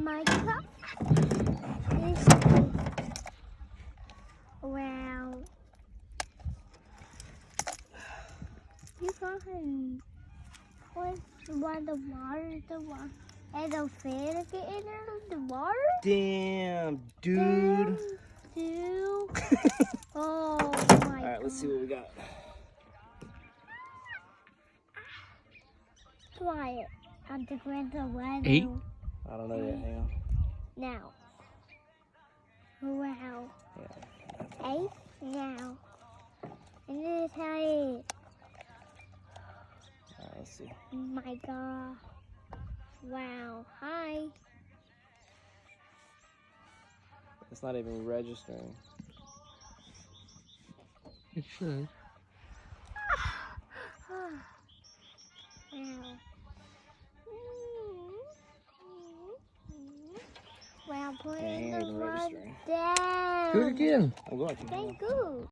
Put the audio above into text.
my God. Wow. You can put one the water, and the fan get in the water? Damn, dude. Dude. Oh my. All right, let's see what we got. Quiet. On the ground the weather. 8? I don't know yet. Hang on. Now. Wow. Yeah. 8 now. And this is how it. All right, let's see. My God. Wow. Hi. It's not even registering. It should. Wow. Wow, put Yeah, in ain't the even run registering. down. Do it again. I'm going to. Thank you.